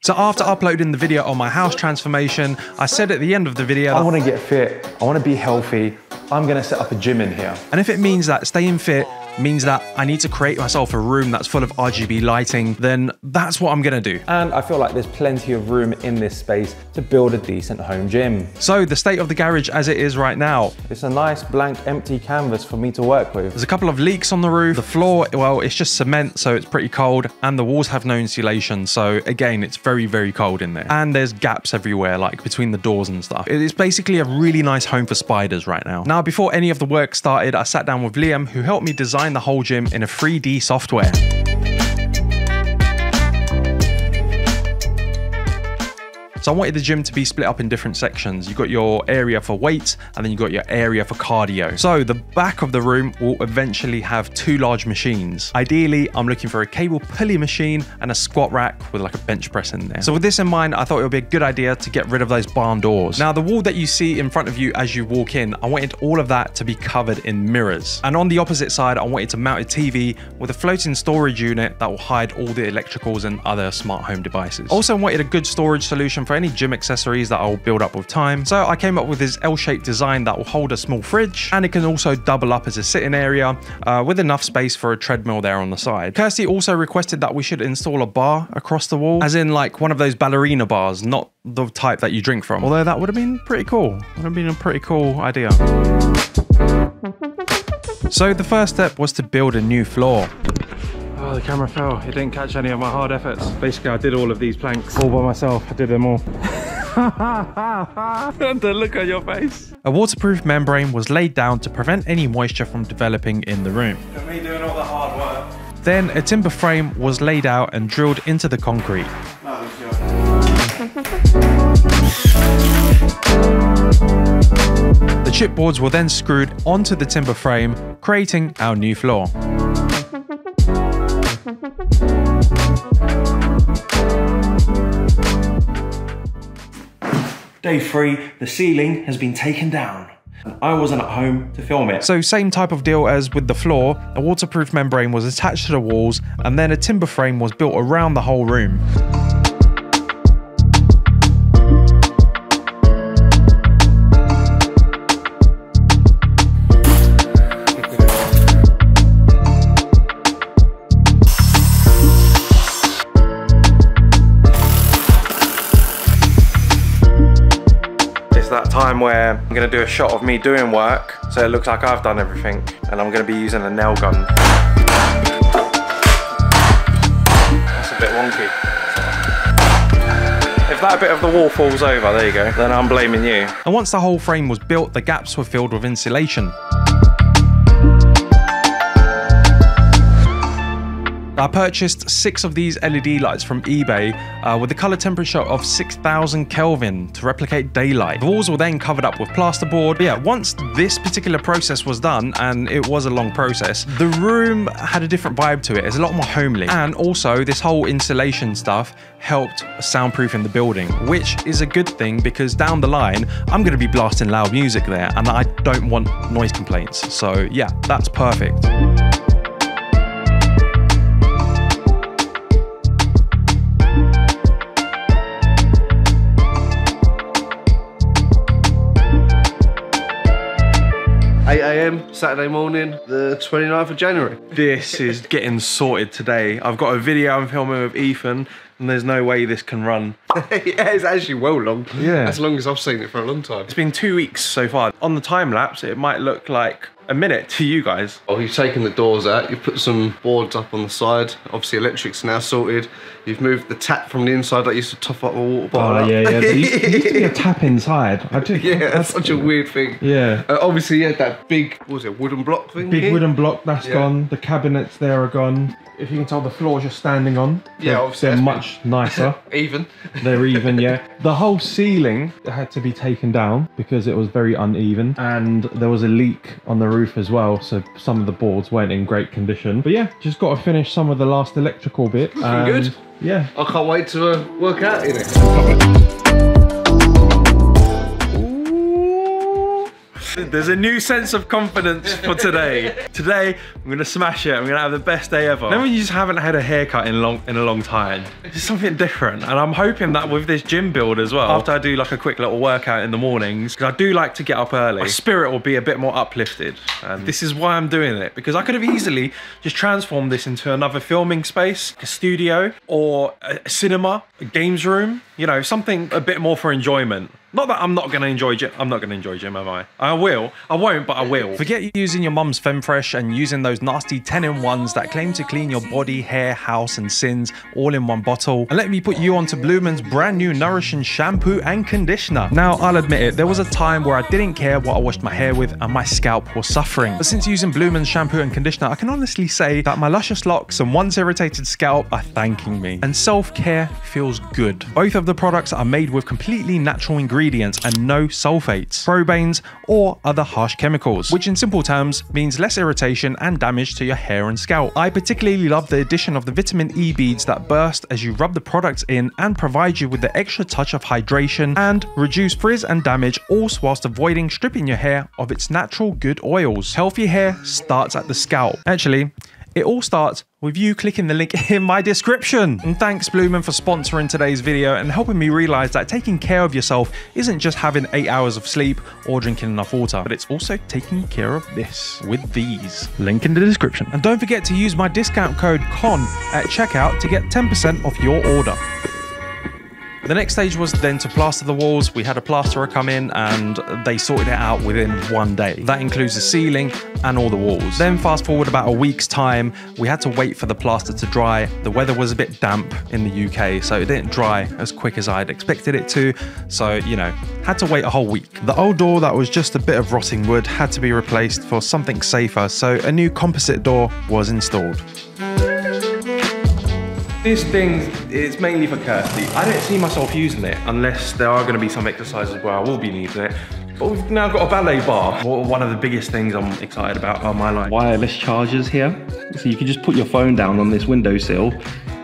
So after uploading the video on my house transformation, I said at the end of the video, I want to get fit, I want to be healthy, I'm going to set up a gym in here. And if it means that staying fit means that I need to create myself a room that's full of RGB lighting, then that's what I'm gonna do. And I feel like there's plenty of room in this space to build a decent home gym. So the state of the garage as it is right now. It's a nice blank empty canvas for me to work with. There's a couple of leaks on the roof. The floor, well, it's just cement, so it's pretty cold. And the walls have no insulation. So again, it's very, very cold in there. And there's gaps everywhere, like between the doors and stuff. It is basically a really nice home for spiders right now. Now, before any of the work started, I sat down with Liam, who helped me design the whole gym in a 3D software. So I wanted the gym to be split up in different sections. You've got your area for weights, and then you've got your area for cardio. So the back of the room will eventually have 2 large machines. Ideally, I'm looking for a cable pulley machine and a squat rack with like a bench press in there. So with this in mind, I thought it would be a good idea to get rid of those barn doors. Now, the wall that you see in front of you as you walk in, I wanted all of that to be covered in mirrors. And on the opposite side, I wanted to mount a TV with a floating storage unit that will hide all the electricals and other smart home devices. Also wanted a good storage solution for any gym accessories that I'll build up with time. So I came up with this L-shaped design that will hold a small fridge, and it can also double up as a sitting area with enough space for a treadmill there on the side. Kirsty also requested that we should install a bar across the wall, as in like one of those ballerina bars, not the type that you drink from. Although that would have been pretty cool. Would have been a pretty cool idea. So the first step was to build a new floor. Oh, the camera fell. It didn't catch any of my hard efforts. Basically, I did all of these planks all by myself. I did them all. The look on your face. A waterproof membrane was laid down to prevent any moisture from developing in the room. And me doing all the hard work. Then a timber frame was laid out and drilled into the concrete. The chipboards were then screwed onto the timber frame, creating our new floor. Day 3, the ceiling has been taken down. I wasn't at home to film it. So same type of deal as with the floor, a waterproof membrane was attached to the walls, and then a timber frame was built around the whole room. That time where I'm going to do a shot of me doing work so it looks like I've done everything, and I'm going to be using a nail gun. That's a bit wonky. If that bit of the wall falls over, there you go, then I'm blaming you. And once the whole frame was built, the gaps were filled with insulation. I purchased 6 of these LED lights from eBay with a color temperature of 6,000 Kelvin to replicate daylight. The walls were then covered up with plasterboard. But yeah, once this particular process was done, and it was a long process, the room had a different vibe to it. It's a lot more homely. And also this whole insulation stuff helped soundproofing the building, which is a good thing because down the line, I'm gonna be blasting loud music there and I don't want noise complaints. So yeah, that's perfect. Saturday morning, the 29th of January. This is getting sorted today. I've got a video I'm filming with Ethan, and there's no way this can run. Yeah, it's actually well long. Yeah. As long as I've seen it for a long time. It's been 2 weeks so far. On the time lapse, it might look like a minute to you guys. Oh, you've taken the doors out, you've put some boards up on the side. Obviously electric's now sorted. You've moved the tap from the inside that used to top up a water bottle. Oh, yeah. There used to be a tap inside. Yeah, that's such a weird thing. Yeah. Obviously you had that big, what was it, wooden block thing? Big wooden block, that's gone. The cabinets there are gone. If you can tell, the floors you're standing on, yeah, obviously they're much nicer. Even. They're even, yeah. The whole ceiling had to be taken down because it was very uneven, and there was a leak on the roof as well, so some of the boards weren't in great condition. But yeah, just got to finish some of the last electrical bit. Good. Yeah. I can't wait to work out in it. There's a new sense of confidence for today. Today, I'm gonna smash it. I'm gonna have the best day ever. Then when you just haven't had a haircut in a long time, it's something different. And I'm hoping that with this gym build as well, after I do like a quick little workout in the mornings, because I do like to get up early, my spirit will be a bit more uplifted. And this is why I'm doing it, because I could have easily just transformed this into another filming space, a studio, or a cinema, a games room, you know, something a bit more for enjoyment. Not that I'm not going to enjoy gym. I'm not going to enjoy gym, am I? I will. I won't, but I will. Forget using your mum's Femfresh and using those nasty 10-in-1s that claim to clean your body, hair, house and sins all in one bottle. And let me put you onto Bloomin's brand new Nourishing shampoo and conditioner. Now, I'll admit it, there was a time where I didn't care what I washed my hair with and my scalp was suffering. But since using Bloomin's shampoo and conditioner, I can honestly say that my luscious locks and once irritated scalp are thanking me. And self-care feels good. Both of the products are made with completely natural ingredients and no sulfates, probanes, or other harsh chemicals, which in simple terms means less irritation and damage to your hair and scalp. I particularly love the addition of the vitamin E beads that burst as you rub the products in and provide you with the extra touch of hydration and reduce frizz and damage, all whilst avoiding stripping your hair of its natural good oils. Healthy hair starts at the scalp. Actually, it all starts with you clicking the link in my description. And thanks Bloomin for sponsoring today's video and helping me realize that taking care of yourself isn't just having 8 hours of sleep or drinking enough water, but it's also taking care of this with these. Link in the description. And don't forget to use my discount code CON at checkout to get 10% off your order. The next stage was then to plaster the walls. We had a plasterer come in and they sorted it out within 1 day. That includes the ceiling and all the walls. Then fast forward about a week's time, we had to wait for the plaster to dry. The weather was a bit damp in the UK, so it didn't dry as quick as I'd expected it to. So, you know, had to wait a whole week. The old door that was just a bit of rotting wood had to be replaced for something safer, so a new composite door was installed. This thing is mainly for Kirsty. I don't see myself using it unless there are going to be some exercises where I will be needing it. But we've now got a Valet Bar. One of the biggest things I'm excited about on my life. Wireless chargers here. So you can just put your phone down on this windowsill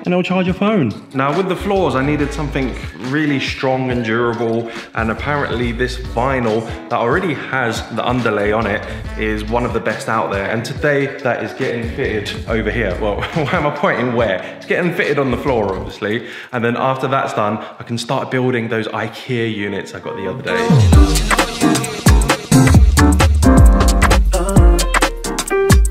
and it'll charge your phone. Now with the floors, I needed something really strong and durable, and apparently this vinyl that already has the underlay on it is one of the best out there. And today that is getting fitted over here. Well, why am I pointing where? It's getting fitted on the floor, obviously. And then after that's done, I can start building those IKEA units I got the other day.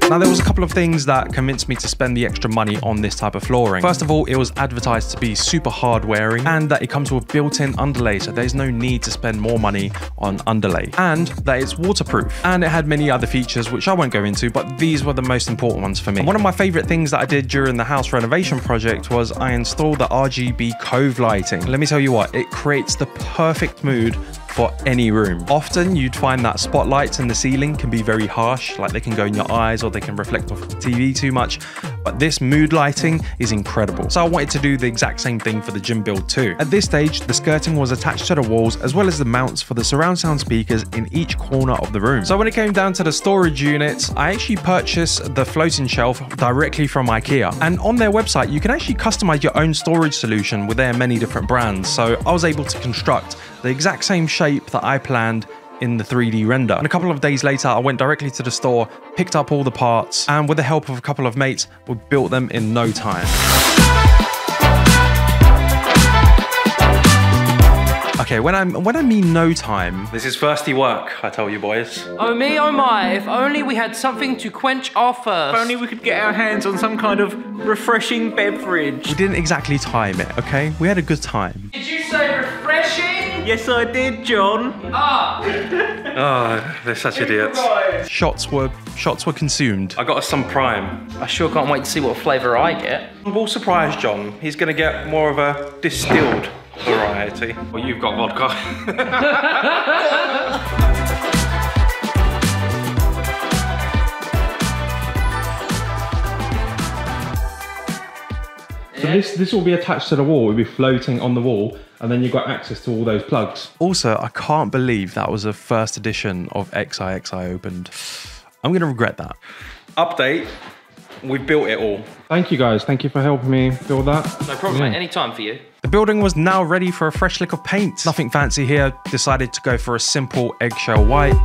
Now there was a couple of things that convinced me to spend the extra money on this type of flooring. First of all, it was advertised to be super hard wearing and that it comes with built-in underlay, so there's no need to spend more money on underlay, and that it's waterproof. And it had many other features which I won't go into, but these were the most important ones for me. And one of my favorite things that I did during the house renovation project was I installed the Rgb Cove Lighting. Let me tell you what, it creates the perfect mood for any room. Often you'd find that spotlights in the ceiling can be very harsh, like they can go in your eyes or they can reflect off the TV too much, but this mood lighting is incredible. So I wanted to do the exact same thing for the gym build too. At this stage, the skirting was attached to the walls as well as the mounts for the surround sound speakers in each corner of the room. So when it came down to the storage units, I actually purchased the floating shelf directly from IKEA. And on their website, you can actually customize your own storage solution with their many different brands. So I was able to construct the exact same shape that I planned in the 3D render. And a couple of days later, I went directly to the store, picked up all the parts, and with the help of a couple of mates, we built them in no time. Okay, when I mean no time, this is thirsty work, I tell you boys. Oh me, oh my, if only we had something to quench our thirst. If only we could get our hands on some kind of refreshing beverage. We didn't exactly time it, okay? We had a good time. Did you say refreshing? Yes, I did, John. Ah! Oh, they're such idiots. Shots were consumed. I got us some Prime. I sure can't wait to see what flavour I get. We'll surprise John. He's gonna get more of a distilled variety. Well, you've got vodka. So this will be attached to the wall. It'll be floating on the wall, and then you've got access to all those plugs. Also, I can't believe that was a first edition of XIX I opened. I'm gonna regret that. Update, we've built it all. Thank you guys, thank you for helping me build that. No problem, mate, any time for you. The building was now ready for a fresh lick of paint. Nothing fancy here, decided to go for a simple eggshell white.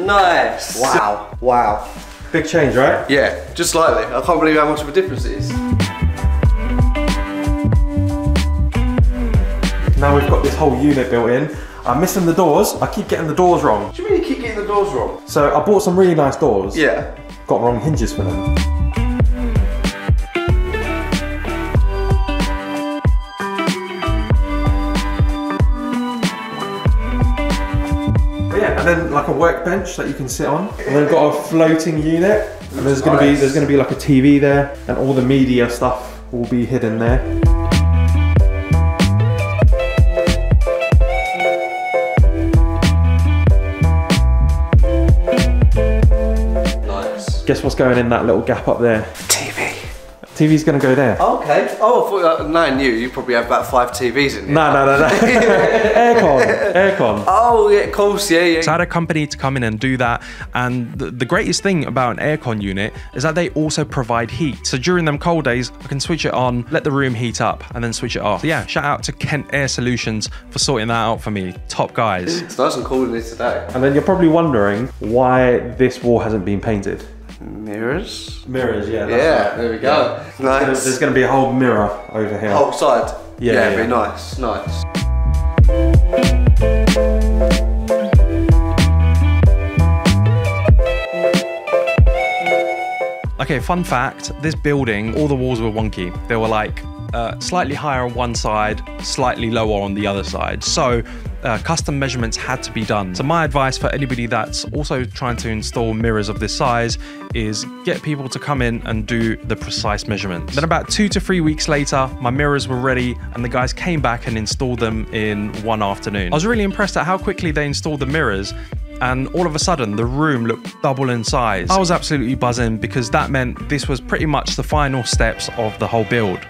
Nice. Wow. Wow. Big change, right? Yeah, just slightly. I can't believe how much of a difference it is. Now we've got this whole unit built in. I'm missing the doors. I keep getting the doors wrong. What do you mean you keep getting the doors wrong? So I bought some really nice doors. Yeah. Got wrong hinges for them. But yeah, and then like a workbench that you can sit on. And then got a floating unit. And there's gonna be like a TV there, and all the media stuff will be hidden there. Guess what's going in that little gap up there? TV. TV's gonna go there. Okay. Oh, I thought, knowing you probably have about 5 TVs in here. No. Aircon. Oh, yeah, of course, yeah. So I had a company to come in and do that, and the greatest thing about an aircon unit is that they also provide heat. So during them cold days, I can switch it on, let the room heat up, and then switch it off. So yeah, shout out to Kent Air Solutions for sorting that out for me. Top guys. It's nice and cool in here today. And then you're probably wondering why this wall hasn't been painted. Mirrors? Mirrors, yeah. Yeah, right. There we go. Yeah. Nice. There's going to be a whole mirror over here. Whole side? Yeah. Very nice. Nice. Okay, fun fact, this building, all the walls were wonky. They were like slightly higher on one side, slightly lower on the other side. So custom measurements had to be done. So my advice for anybody that's also trying to install mirrors of this size is get people to come in and do the precise measurements. Then about 2 to 3 weeks later, my mirrors were ready and the guys came back and installed them in one afternoon. I was really impressed at how quickly they installed the mirrors, and all of a sudden the room looked double in size. I was absolutely buzzing because that meant this was pretty much the final steps of the whole build.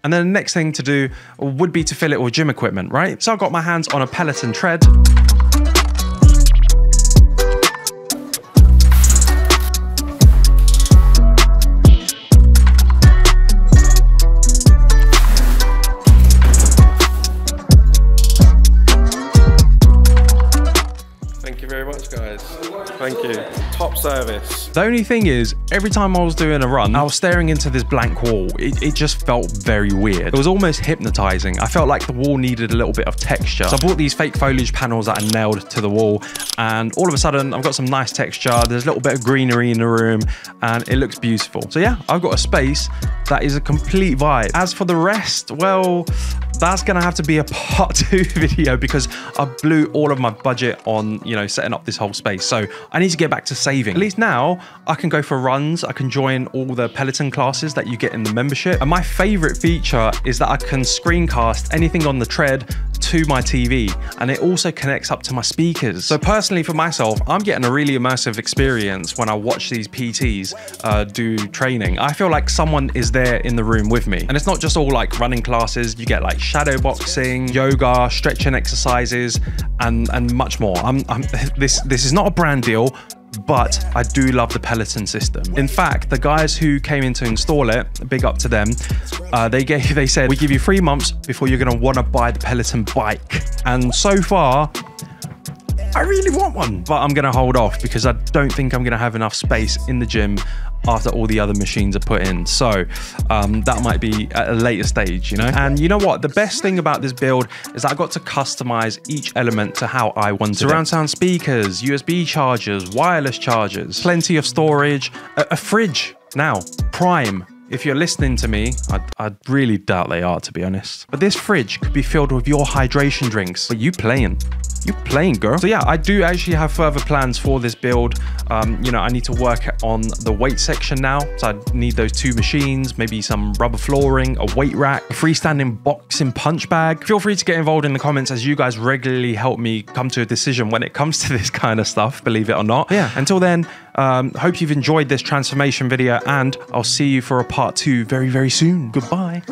And then the next thing to do would be to fill it with gym equipment, right? So I got my hands on a Peloton tread. Thank you very much, guys. Thank you. Top service. The only thing is, every time I was doing a run, I was staring into this blank wall. It just felt very weird. It was almost hypnotizing. I felt like the wall needed a little bit of texture. So I bought these fake foliage panels that I nailed to the wall, and all of a sudden I've got some nice texture. There's a little bit of greenery in the room and it looks beautiful. So yeah, I've got a space that is a complete vibe. As for the rest, well, that's gonna have to be a part 2 video because I blew all of my budget on, you know, setting up this whole space. So I need to get back to saving. At least now I can go for runs. I can join all the Peloton classes that you get in the membership. And my favorite feature is that I can screencast anything on the tread to my TV, and it also connects up to my speakers. So personally for myself, I'm getting a really immersive experience when I watch these PTs do training. I feel like someone is there in the room with me. And it's not just all like running classes. You get like shadow boxing, yoga, stretching exercises, and much more. This is not a brand deal, but I do love the Peloton system. In fact, the guys who came in to install it, big up to them, they said, we give you 3 months before you're gonna wanna buy the Peloton bike. And so far, I really want one, but I'm gonna hold off because I don't think I'm gonna have enough space in the gym after all the other machines are put in. So that might be at a later stage, you know? And you know what? The best thing about this build is that I got to customize each element to how I wanted it. Surround sound speakers, USB chargers, wireless chargers, plenty of storage, a fridge. Now, prime. If you're listening to me, I really doubt they are, to be honest. But this fridge could be filled with your hydration drinks. But you playing, girl. So yeah, I do actually have further plans for this build. You know, I need to work on the weight section now. So I need those 2 machines, maybe some rubber flooring, a weight rack, a freestanding boxing punch bag. Feel free to get involved in the comments as you guys regularly help me come to a decision when it comes to this kind of stuff, believe it or not. Yeah, until then, hope you've enjoyed this transformation video, and I'll see you for a part 2 very, very soon. Goodbye.